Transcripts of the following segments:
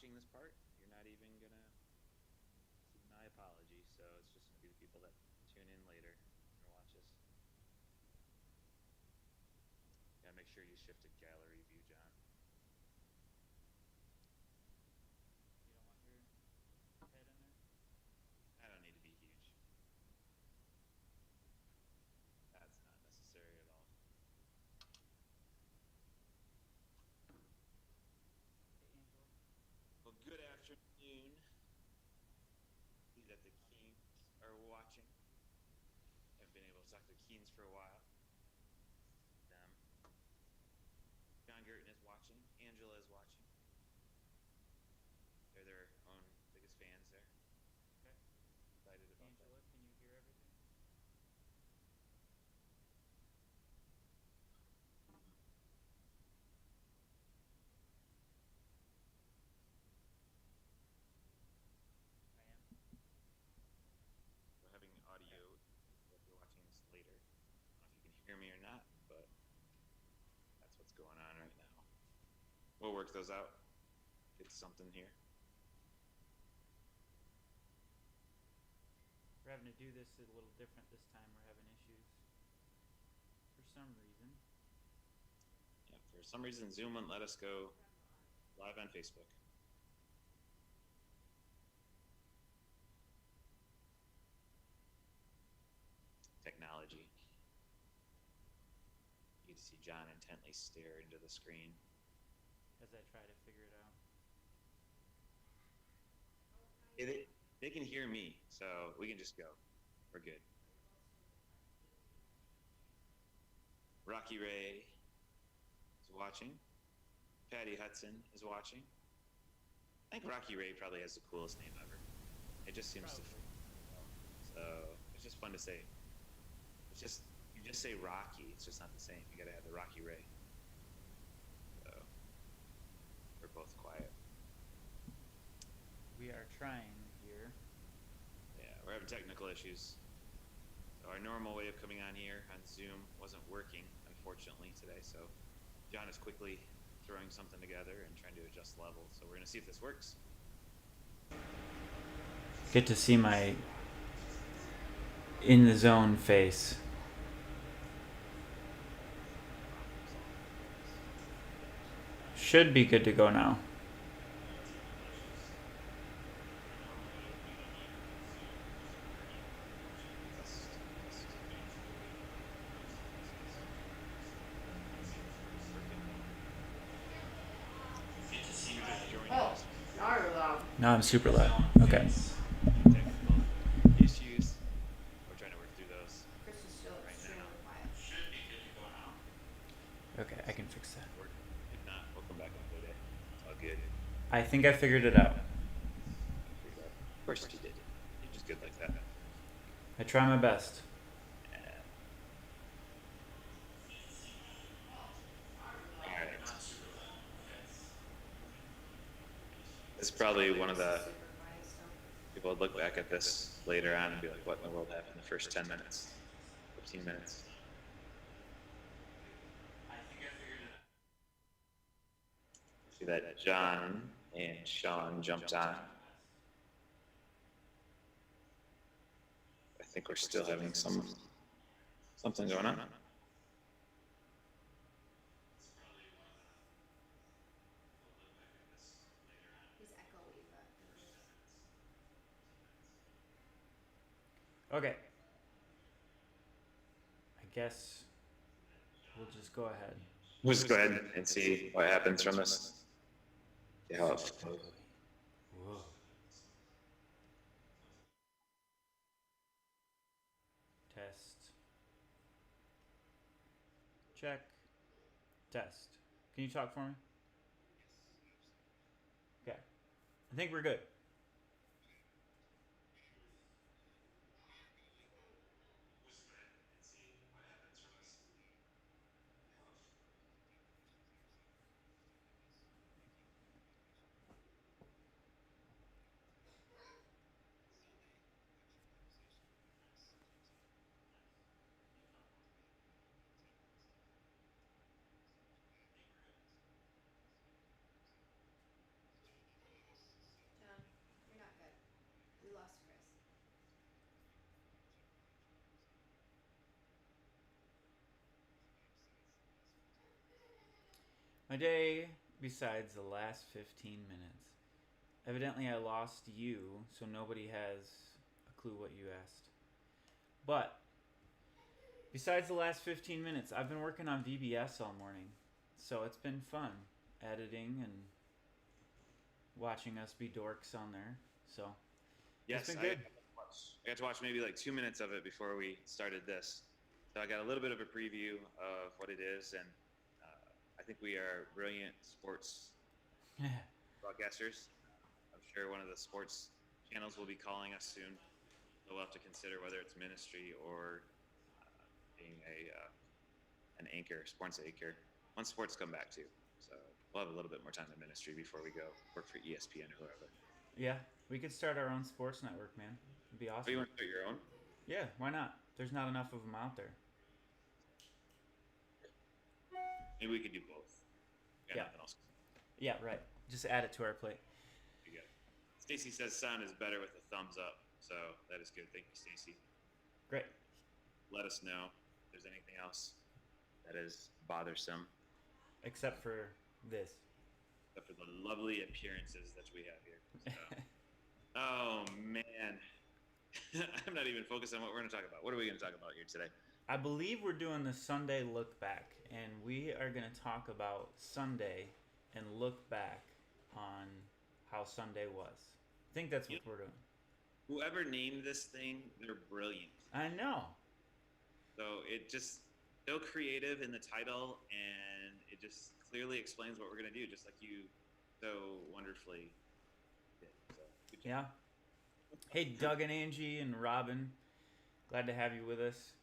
watching this part, you're not even gonna see my apology. So it's just gonna be the people that tune in later and watch this. Gotta make sure you shift to gallery view, John. You don't want your head in there? I don't need to be huge. That's not necessary at all. Hey, Angela. Well, good afternoon. See that the Keens are watching. Haven't been able to talk to the Keens for a while. Them. John Gurton is watching. Angela is watching. They're their own biggest fans there. Okay. Excited about Angela, that. Can you hear everything? I am. We're having audio if you're watching this later. I don't know if you can hear me or not, but that's what's going on right now. We'll work those out. Get something here. We're having to do this a little different this time. We're having issues for some reason. Yeah, for some reason Zoom wouldn't let us go live on Facebook. Technology. You get to see John intently stare into the screen as I try to figure it out. They can hear me, so we can just go. We're good. Rocky Ray is watching. Patty Hudson is watching. I think Rocky Ray probably has the coolest name ever. It just seems to. So it's just fun to say. It's just you just say Rocky. It's just not the same. You got to have the Rocky Ray. So we're both quiet. We are trying here. Yeah, we're having technical issues. So our normal way of coming on here on Zoom wasn't working, unfortunately, today. So John is quickly throwing something together and trying to adjust levels. So we're going to see if this works. Get to see my in the zone face. Should be good to go now. Now I'm super loud. Okay. Technical issues. We're trying to work through those. Chris is still extremely quiet. Should be good to go now. Okay, I can fix that. If not, we'll come back another day. It's all good. I think I figured it out. Of course you did. You're just good like that. I try my best. It's probably one of the people would look back at this later on and be like, what in the world happened in the first 10 minutes, 15 minutes? See that John and Sean jumped on. I think we're still having something going on. Okay. I guess we'll just go ahead. We'll just go ahead and see what happens from this. See how it flows. Whoa. Test. Check. Test. Can you talk for me? Okay. I think we're good. My day, besides the last 15 minutes. Evidently, I lost you, so nobody has a clue what you asked. But, besides the last 15 minutes, I've been working on VBS all morning. So it's been fun editing and watching us be dorks on there. So, it's Yes, been good. I got to watch maybe like 2 minutes of it before we started this. So I got a little bit of a preview of what it is, and I think we are brilliant sports broadcasters. I'm sure one of the sports channels will be calling us soon. So we'll have to consider whether it's ministry or being a an anchor, sports anchor. Once sports come back too, so we'll have a little bit more time in ministry before we go work for ESPN or whoever. Yeah, we could start our own sports network, man. It'd be Oh, you awesome. want to start your own? Yeah, why not? There's not enough of them out there. Maybe we could do both. Got Yeah, nothing else. yeah, right. Just add it to our plate. We got it. Stacy says sound is better with a thumbs up, so that is good. Thank you, Stacy. Great. Let us know if there's anything else that is bothersome, Except for this. except for the lovely appearances that we have here. So. Oh man, I'm not even focused on what we're going to talk about. What are we going to talk about here today? I believe we're doing the Sunday look back, and we are going to talk about Sunday and look back on how Sunday was. I think that's what we're doing. Whoever named this thing, they're brilliant. I know. So it just so creative in the title, and it just clearly explains what we're going to do, just like you so wonderfully did. So, good job. Yeah. Hey, Doug and Angie and Robin. Glad to have you with us.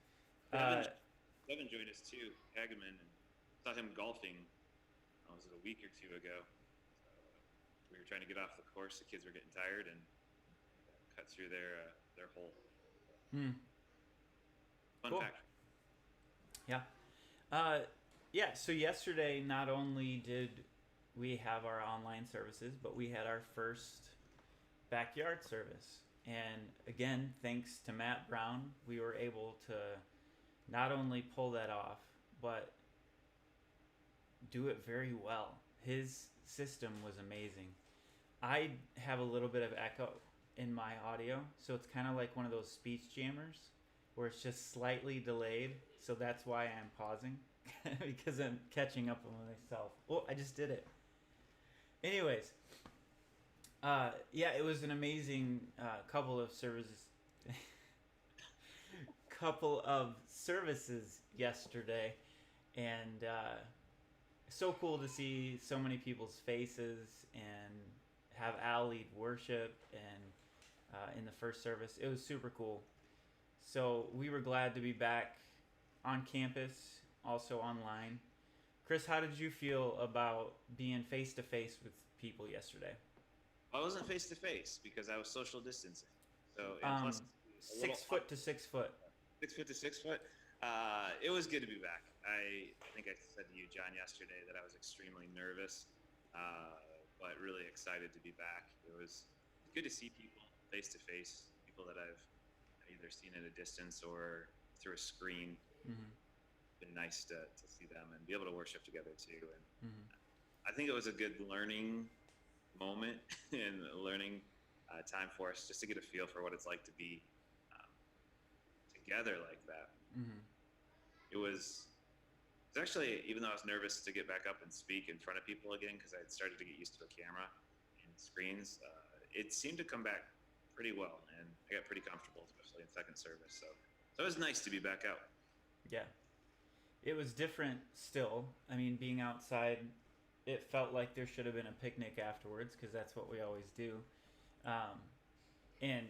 Devin joined us too, Hageman, and saw him golfing. Was it a week or two ago? So, we were trying to get off the course. The kids were getting tired and cut through their hole. Fun Cool. fact. Yeah. Yeah, so yesterday not only did we have our online services, but we had our first backyard service. And again, thanks to Matt Brown, we were able to not only pull that off, but do it very well. His system was amazing. I have a little bit of echo in my audio, so it's kind of like one of those speech jammers where it's just slightly delayed. So that's why I'm pausing because I'm catching up on myself. Oh, I just did it. Anyways, yeah, it was an amazing couple of services yesterday, and so cool to see so many people's faces and have Al lead worship and in the first service. It was super cool. So we were glad to be back on campus, also online. Chris, how did you feel about being face to face with people yesterday? I wasn't face to face because I was social distancing. So plus 6 foot to 6 foot. 6 foot to 6 foot. It was good to be back. I think I said to you, John, yesterday that I was extremely nervous, but really excited to be back. It was good to see people face to face, people that I've either seen at a distance or through a screen. Mm-hmm. Been nice to see them and be able to worship together too. And Mm-hmm. I think it was a good learning moment and learning time for us just to get a feel for what it's like to be together like that. Mm-hmm. It was actually, even though I was nervous to get back up and speak in front of people again because I had started to get used to a camera and screens, it seemed to come back pretty well, and I got pretty comfortable, especially in second service. So it was nice to be back out. Yeah. It was different still. I mean, being outside, it felt like there should have been a picnic afterwards because that's what we always do. And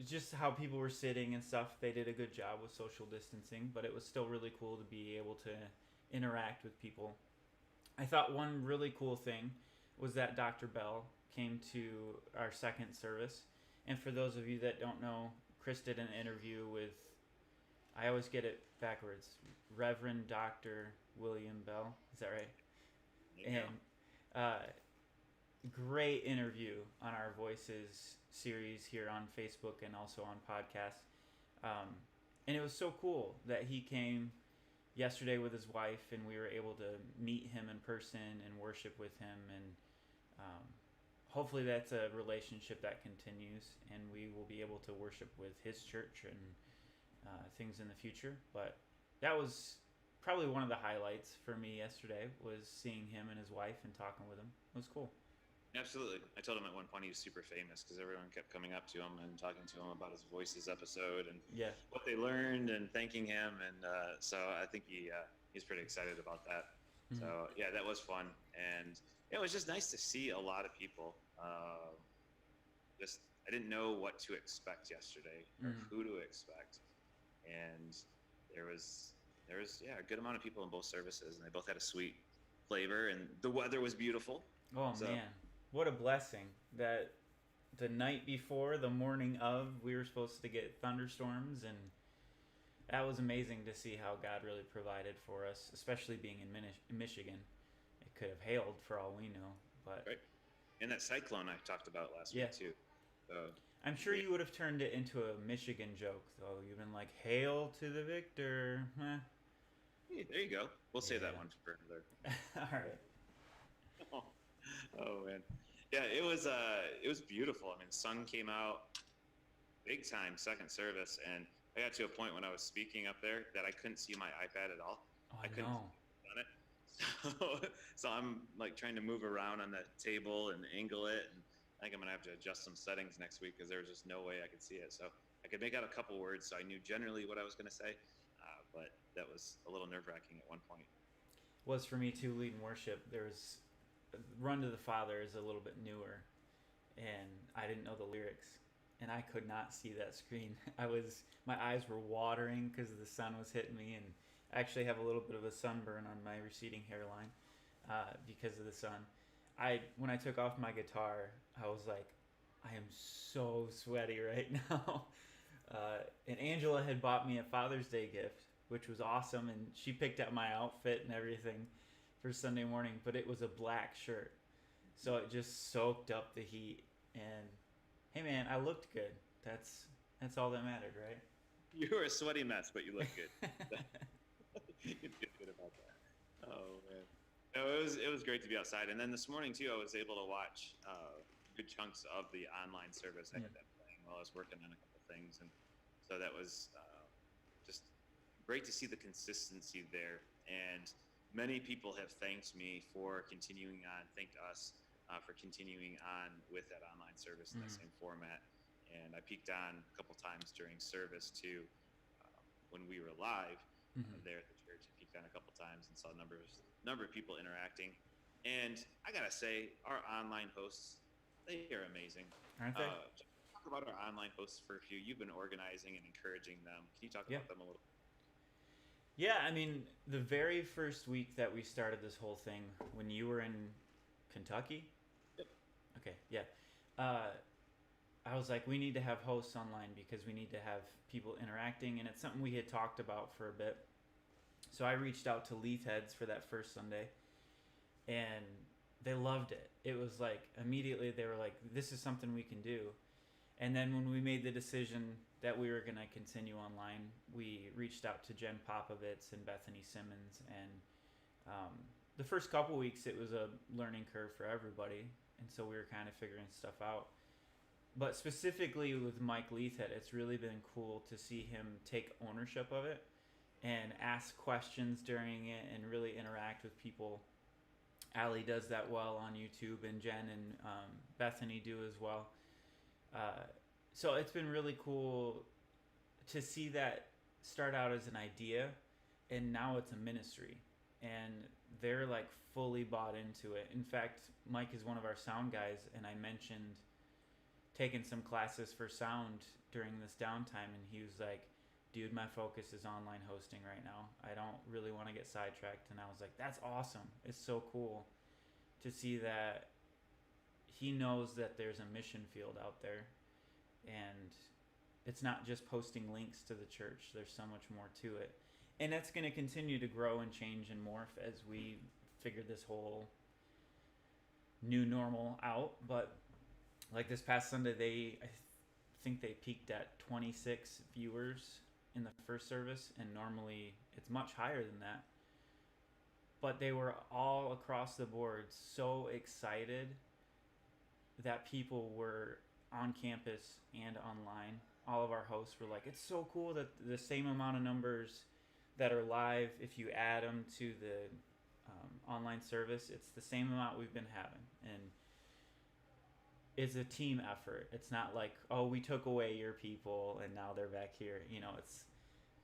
just how people were sitting and stuff, they did a good job with social distancing, but it was still really cool to be able to interact with people. I thought one really cool thing was that Dr. Bell came to our second service. And for those of you that don't know, Chris did an interview with, I always get it backwards, Reverend Dr. William Bell. Is that right? And great interview on our Voices series here on Facebook and also on podcasts. And it was so cool that he came, yesterday with his wife, and we were able to meet him in person and worship with him, and um, hopefully that's a relationship that continues, and we will be able to worship with his church and things in the future. But that was probably one of the highlights for me yesterday, was seeing him and his wife and talking with him. It was cool. Absolutely. I told him at one point he was super famous because everyone kept coming up to him and talking to him about his Voices episode and Yeah. what they learned and thanking him. And so I think he's pretty excited about that. Mm-hmm. So yeah, that was fun. And it was just nice to see a lot of people. I didn't know what to expect yesterday or who to expect. And there was a good amount of people in both services, and they both had a sweet flavor, and the weather was beautiful. Oh, so, man. What a blessing that the night before, the morning of, we were supposed to get thunderstorms, and that was amazing to see how God really provided for us, especially being in Michigan. It could have hailed for all we know, but right. And that cyclone I talked about last week too. So, I'm sure you would have turned it into a Michigan joke, though. You've been like, "Hail to the victor." Hey, there you go. We'll save that one for another. All right. Oh man, yeah, it was beautiful. I mean, the sun came out big time second service, and I got to a point when I was speaking up there that I couldn't see my iPad at all. Oh, I couldn't on it. So I'm like trying to move around on the table and angle it, and I think I'm gonna have to adjust some settings next week because there was just no way I could see it. So I could make out a couple words, so I knew generally what I was gonna say, but that was a little nerve-wracking at one point. Was for me too, leading worship. There was Run to the Father is a little bit newer, and I didn't know the lyrics, and I could not see that screen. My eyes were watering because the sun was hitting me, and I actually have a little bit of a sunburn on my receding hairline because of the sun. When I took off my guitar, I was like, I am so sweaty right now. And Angela had bought me a Father's Day gift, which was awesome, and she picked out my outfit and everything for Sunday morning, but it was a black shirt, so it just soaked up the heat. And hey man, I looked good. That's all that mattered, right? You were a sweaty mess, but you looked good. You feel good about that. Oh man, no, it was great to be outside. And then this morning too, I was able to watch good chunks of the online service. I had that playing while I was working on a couple things, and so that was just great to see the consistency there. And many people have thanked me for continuing on, thanked us for continuing on with that online service in the same format. And I peeked on a couple times during service too, when we were live there at the church. I peeked on a couple times and saw a number of people interacting. And I gotta say, our online hosts, they are amazing. Aren't they? Talk about our online hosts for a few. You've been organizing and encouraging them. Can you talk about them a little? Yeah, I mean, the very first week that we started this whole thing, when you were in Kentucky? Yep. Okay, yeah. I was like, we need to have hosts online because we need to have people interacting, and it's something we had talked about for a bit. So I reached out to Leith Heads for that first Sunday, and they loved it. It was like, immediately they were like, this is something we can do. And then when we made the decision that we were going to continue online, we reached out to Jen Popovitz and Bethany Simmons. And the first couple weeks, it was a learning curve for everybody. And so we were kind of figuring stuff out. But specifically with Mike Leithhead, it's really been cool to see him take ownership of it and ask questions during it and really interact with people. Allie does that well on YouTube, and Jen and Bethany do as well. So it's been really cool to see that start out as an idea, and now it's a ministry, and they're like fully bought into it. In fact, Mike is one of our sound guys, and I mentioned taking some classes for sound during this downtime, and he was like, dude, my focus is online hosting right now. I don't really want to get sidetracked. And I was like, that's awesome. It's so cool to see that he knows that there's a mission field out there, and it's not just posting links to the church. There's so much more to it, and that's going to continue to grow and change and morph as we figure this whole new normal out. But like this past Sunday, I think they peaked at 26 viewers in the first service, and normally it's much higher than that. But they were all across the board so excited that people were on campus and online. All of our hosts were like, "It's so cool that the same amount of numbers that are live, if you add them to the online service, it's the same amount we've been having." And it's a team effort. It's not like, "Oh, we took away your people and now they're back here."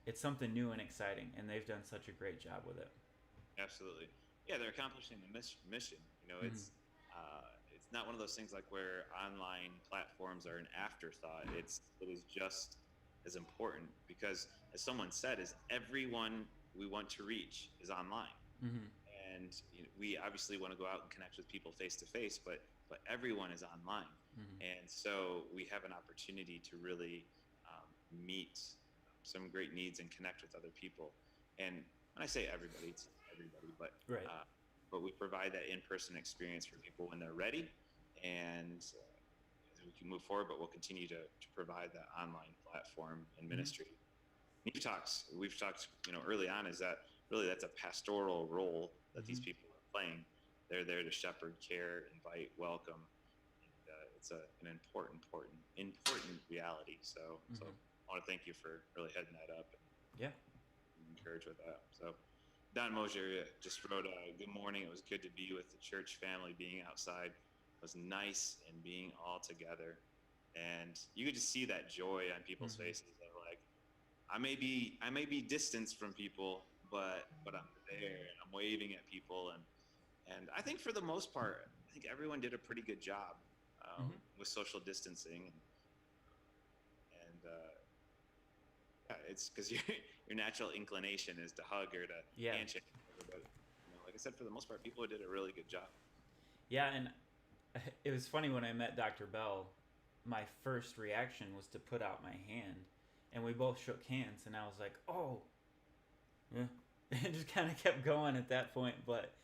It's something new and exciting, and they've done such a great job with it. Absolutely. Yeah, they're accomplishing the mission. Mhm. It's not one of those things like where online platforms are an afterthought. It is just as important because, as someone said, is everyone we want to reach is online. Mhm. And we obviously want to go out and connect with people face to face, but everyone is online, Mhm. and so we have an opportunity to really meet some great needs and connect with other people. And when I say everybody, it's not everybody, Right. but we provide that in-person experience for people when they're ready, and we can move forward. But we'll continue to provide that online platform and Mhm. ministry. We've talked, early on, is that really that's a pastoral role that these Mhm. people are playing. They're there to shepherd, care, invite, welcome, and it's an important reality. So Mhm. I want to thank you for really heading that up Yeah. and encourage with that. So Don Mosier just wrote, "Good morning. It was good to be with the church family. Being outside was nice, and being all together." And you could just see that joy on people's Mhm. faces. They're like, I may be distanced from people, but I'm there and I'm waving at people, and I think for the most part, I think everyone did a pretty good job Mhm. with social distancing, and yeah, it's because your natural inclination is to hug or to Yeah. handshake, but like I said, for the most part, people did a really good job. Yeah, and it was funny when I met Dr. Bell. My first reaction was to put out my hand, and we both shook hands, and I was like, "Oh," it just kind of kept going at that point. But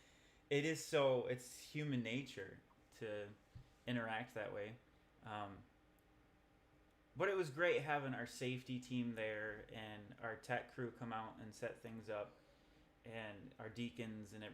it's human nature to interact that way. Um, but it was great having our safety team there and our tech crew come out and set things up, and our deacons and